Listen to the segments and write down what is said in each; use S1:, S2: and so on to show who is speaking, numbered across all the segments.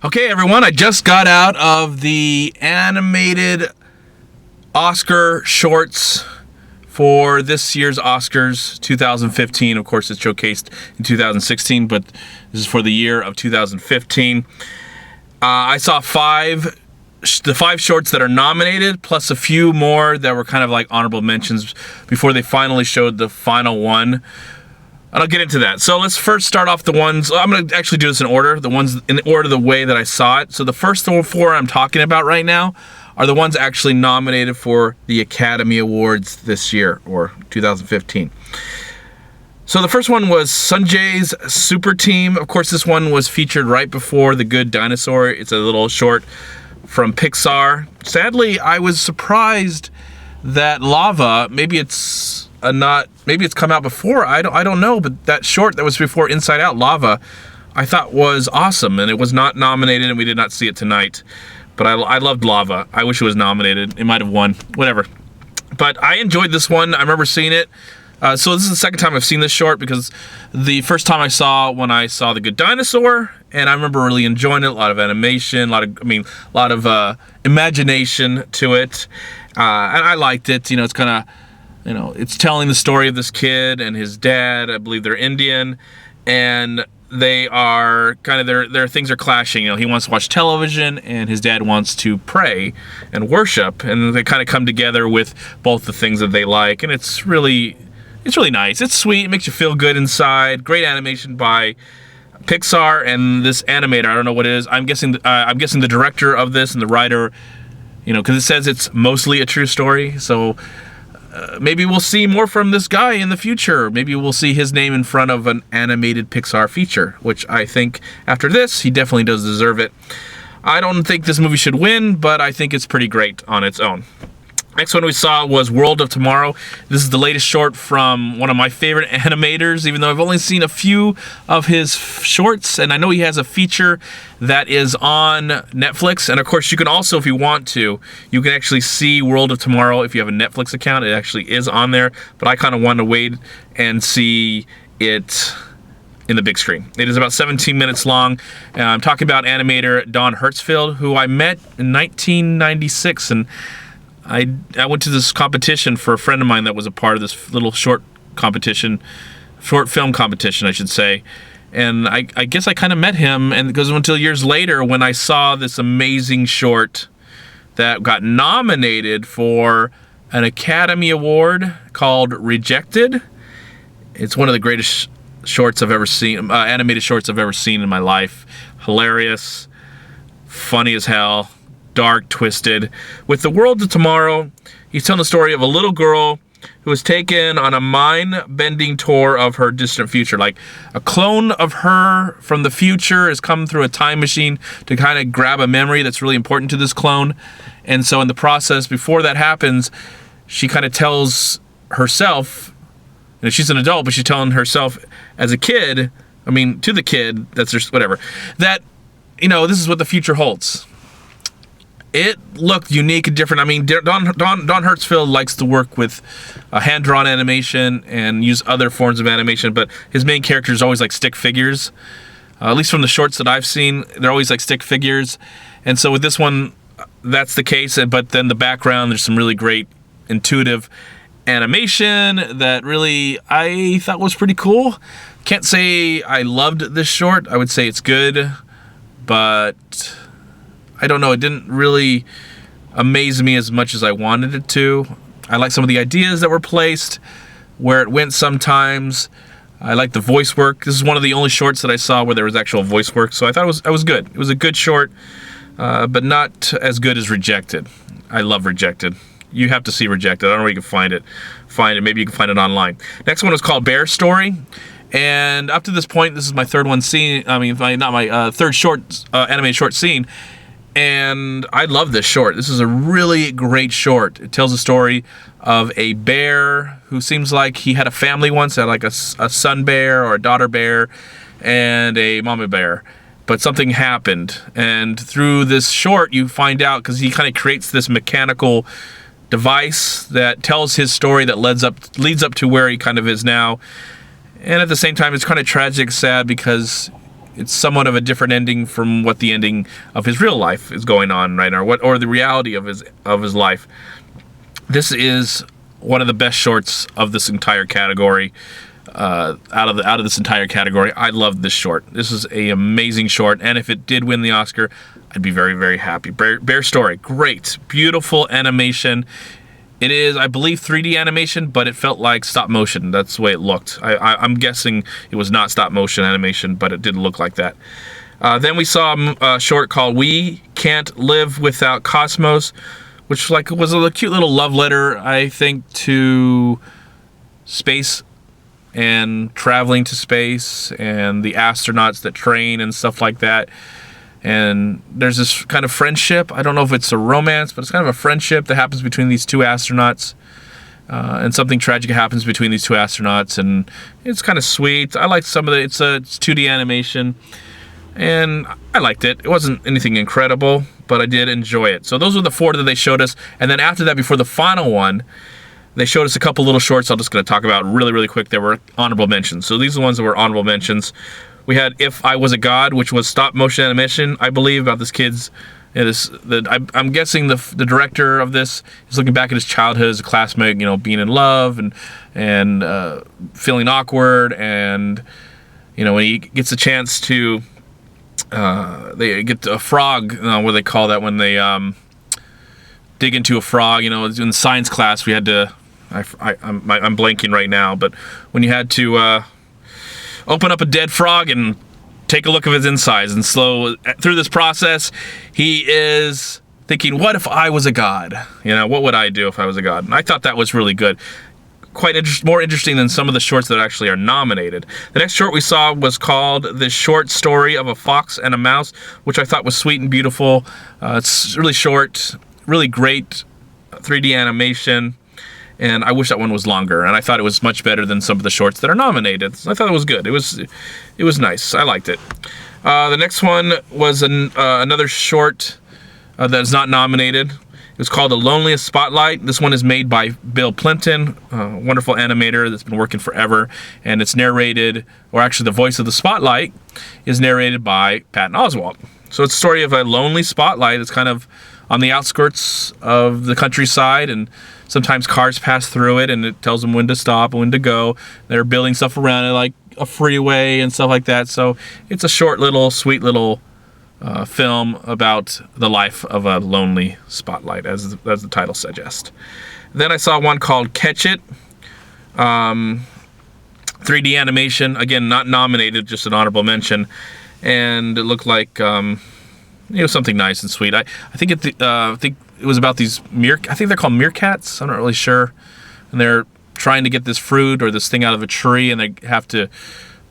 S1: Okay, everyone, I just got out of the animated Oscar shorts for this year's Oscars 2015. Of course, it's showcased in 2016, but this is for the year of 2015. I saw the five shorts that are nominated, plus a few more that were kind of like honorable mentions before they finally showed the final one. And I'll get into that. So let's first start off the ones. I'm going to actually do this in order. The ones in order the way that I saw it. So the first four I'm talking about right now are the ones actually nominated for the Academy Awards this year, or 2015. So the first one was Sunjais Super Team. Of course, this one was featured right before The Good Dinosaur. It's a little short from Pixar. Sadly, I was surprised that LBAFA, maybe it's come out before, I don't know, but that short that was before Inside Out, LBAFA, I thought was awesome, and it was not nominated, and we did not see it tonight. But I loved LBAFA. I wish it was nominated. It might have won, whatever. But I enjoyed this one. I remember seeing it. So this is the second time I've seen this short, because the first time I saw The Good Dinosaur, and I remember really enjoying it. A lot of animation, a lot of imagination to it, and I liked it. It's kind of, it's telling the story of this kid and his dad. I believe they're Indian, and they are kind of, their things are clashing. He wants to watch television, and his dad wants to pray and worship, and they kind of come together with both the things that they like, and it's really nice. It's sweet. It makes you feel good inside. Great animation by Pixar and this animator. I don't know what it is. I'm guessing the director of this and the writer, because it says it's mostly a true story. So maybe we'll see more from this guy in the future. Maybe we'll see his name in front of an animated Pixar feature, which I think after this, he definitely does deserve it. I don't think this movie should win, but I think it's pretty great on its own. Next one we saw was World of Tomorrow. This is the latest short from one of my favorite animators, even though I've only seen a few of his shorts, and I know he has a feature that is on Netflix. And of course, you can also, if you want to, you can actually see World of Tomorrow if you have a Netflix account. It actually is on there, but I kind of want to wait and see it in the big screen. It is about 17 minutes long. I'm talking about animator Don Hertzfeldt, who I met in 1996, and I went to this competition for a friend of mine that was a part of this little short film competition, I should say. And I guess I kind of met him, and it goes until years later when I saw this amazing short that got nominated for an Academy Award called Rejected. It's one of the greatest shorts I've ever seen, animated shorts I've ever seen in my life. Hilarious, funny as hell. Dark, twisted. With The World of Tomorrow, he's telling the story of a little girl who was taken on a mind-bending tour of her distant future. Like, a clone of her from the future has come through a time machine to kind of grab a memory that's really important to this clone. And so in the process, before that happens, she kind of tells herself, she's an adult, but she's telling herself as a kid, to the kid, that's just whatever, that, this is what the future holds. It looked unique and different. Don Hertzfeldt likes to work with hand-drawn animation and use other forms of animation, but his main characters always like stick figures. At least from the shorts that I've seen, they're always like stick figures. And so with this one, that's the case. But then the background, there's some really great intuitive animation that really I thought was pretty cool. Can't say I loved this short. I would say it's good, but I don't know, it didn't really amaze me as much as I wanted it to. I like some of the ideas that were placed, where it went sometimes. I like the voice work. This is one of the only shorts that I saw where there was actual voice work, so I thought it was good. It was a good short, but not as good as Rejected. I love Rejected. You have to see Rejected. I don't know where you can find it. Maybe you can find it online. Next one is called Bear Story. And up to this point, this is my third one seen. Third short, animated short scene. And I love this short. This is a really great short. It tells a story of a bear who seems like he had a family once, had like a son bear or a daughter bear and a mama bear. But something happened. And through this short, you find out, because he kind of creates this mechanical device that tells his story that leads up to where he kind of is now. And at the same time, it's kind of tragic, sad, because it's somewhat of a different ending from what the ending of his real life is going on right now, or the reality of his life. This is one of the best shorts of this entire category. Out of this entire category, I love this short. This is an amazing short, and if it did win the Oscar, I'd be very, very happy. Bear Story, great, beautiful animation. It is, I believe, 3D animation, but it felt like stop motion. That's the way it looked. I'm guessing it was not stop motion animation, but it did look like that. Then we saw a short called We Can't Live Without Cosmos, which was a cute little love letter, I think, to space and traveling to space and the astronauts that train and stuff like that. And there's this kind of friendship. I don't know if it's a romance, but it's kind of a friendship that happens between these two astronauts. And something tragic happens between these two astronauts, and it's kind of sweet. I liked some of it's 2D animation, and I liked it. It wasn't anything incredible, but I did enjoy it. So those were the 4 that they showed us. And then after that, before the final one, they showed us a couple little shorts I'm just going to talk about really, really quick. They were honorable mentions. So these are the ones that were honorable mentions. We had If I Was a God, which was stop motion animation, I believe, about this kid's. I'm guessing the director of this is looking back at his childhood as a classmate, being in love and feeling awkward, and when he gets a chance to, they get a frog. What do they call that when they dig into a frog? In science class we had to. I'm blanking right now, but when you had to open up a dead frog and take a look of his insides, and through this process, he is thinking, what if I was a god? What would I do if I was a god? And I thought that was really good. Quite more interesting than some of the shorts that actually are nominated. The next short we saw was called The Short Story of a Fox and a Mouse, which I thought was sweet and beautiful. It's really short, really great 3D animation. And I wish that one was longer, and I thought it was much better than some of the shorts that are nominated. So I thought it was good. It was nice. I liked it. The next one was another short that is not nominated. It was called The Loneliest Spotlight. This one is made by Bill Plimpton, a wonderful animator that's been working forever, and it's narrated, or actually the voice of the Spotlight is narrated by Patton Oswalt. So it's a story of a lonely spotlight. It's kind of on the outskirts of the countryside, and sometimes cars pass through it, and it tells them when to stop and when to go. They're building stuff around it, like a freeway and stuff like that. So it's a short little, sweet little film about the life of a lonely spotlight, as the title suggests. Then I saw one called Catch It. 3D animation, again, not nominated, just an honorable mention. And it looked like something nice and sweet. I think it was about these I think they're called meerkats. I'm not really sure. And they're trying to get this fruit or this thing out of a tree, and they have to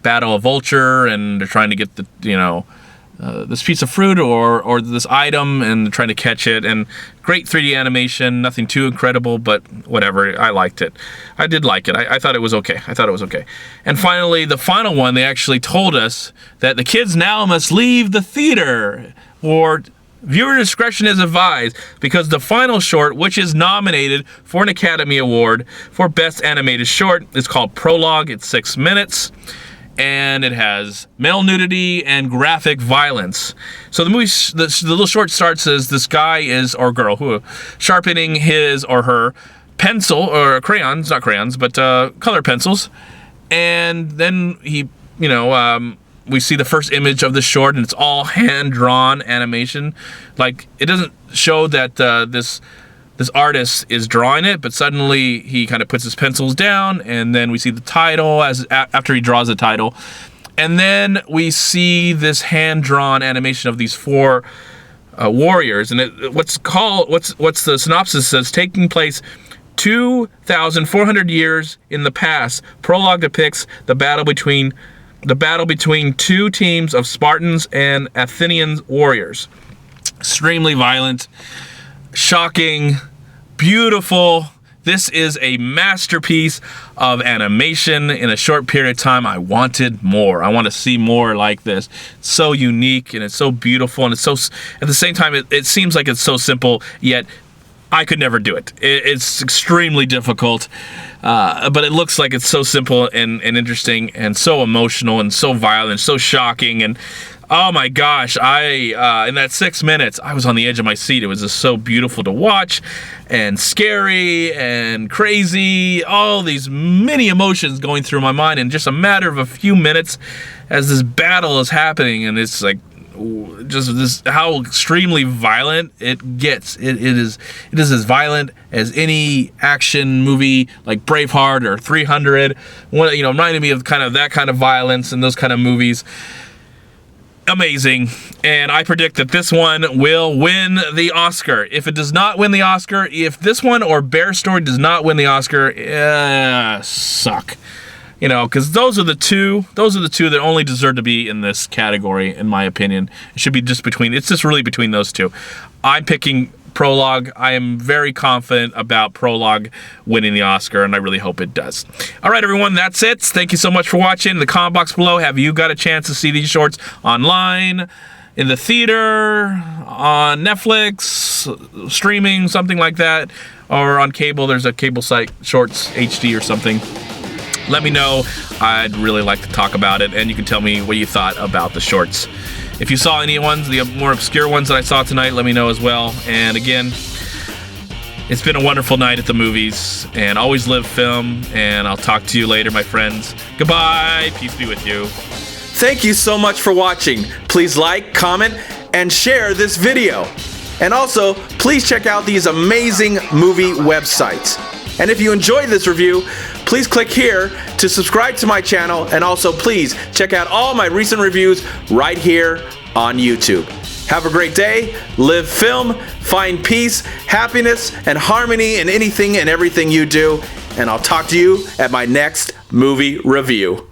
S1: battle a vulture, and they're trying to get this piece of fruit or this item, and they're trying to catch it. And great 3D animation, nothing too incredible, but whatever. I liked it. I did like it. I thought it was okay. And finally, the final one, they actually told us that the kids now must leave the theater, or viewer discretion is advised, because the final short, which is nominated for an Academy Award for Best Animated Short, is called Prologue. It's 6 minutes, and it has male nudity and graphic violence. So the movie, the little short starts as this guy or girl, sharpening his or her pencil, or crayons, not crayons, but color pencils, and then he, we see the first image of the short, and it's all hand-drawn animation. Like, it doesn't show that this artist is drawing it, but suddenly he kind of puts his pencils down, and then we see the title after he draws the title. And then we see this hand-drawn animation of these 4 warriors. And what's the synopsis says, taking place 2,400 years in the past. Prologue depicts the battle between 2 teams of Spartans and Athenian warriors. Extremely violent, shocking, beautiful. This is a masterpiece of animation in a short period of time. I wanted more. I want to see more like this. It's so unique, and it's so beautiful, and it's so, at the same time, it seems like it's so simple, yet I could never do it. It's extremely difficult, but it looks like it's so simple and interesting and so emotional and so violent, so shocking. And oh my gosh, in that 6 minutes, I was on the edge of my seat. It was just so beautiful to watch and scary and crazy. All these many emotions going through my mind in just a matter of a few minutes as this battle is happening. And it's like, just this, how extremely violent it gets. It is as violent as any action movie like Braveheart or 300. Reminded me of that kind of violence and those kind of movies. Amazing. And I predict that this one will win the Oscar. If it does not win the Oscar, if this one or Bear Story does not win the Oscar, suck. Because those are the two that only deserve to be in this category, in my opinion. It should be it's just really between those two. I'm picking Prologue. I am very confident about Prologue winning the Oscar, and I really hope it does. All right, everyone, that's it. Thank you so much for watching. In the comment box below, have you got a chance to see these shorts online, in the theater, on Netflix, streaming, something like that, or on cable? There's a cable site, Shorts HD or something. Let me know. I'd really like to talk about it, and you can tell me what you thought about the shorts. If you saw any ones, the more obscure ones that I saw tonight, let me know as well. And again, it's been a wonderful night at the movies, and always live film, and I'll talk to you later, my friends. Goodbye. Peace be with you. Thank you so much for watching. Please like, comment, and share this video. And also, please check out these amazing movie websites. And if you enjoyed this review, please click here to subscribe to my channel, and also please check out all my recent reviews right here on YouTube. Have a great day, live film, find peace, happiness, and harmony in anything and everything you do, and I'll talk to you at my next movie review.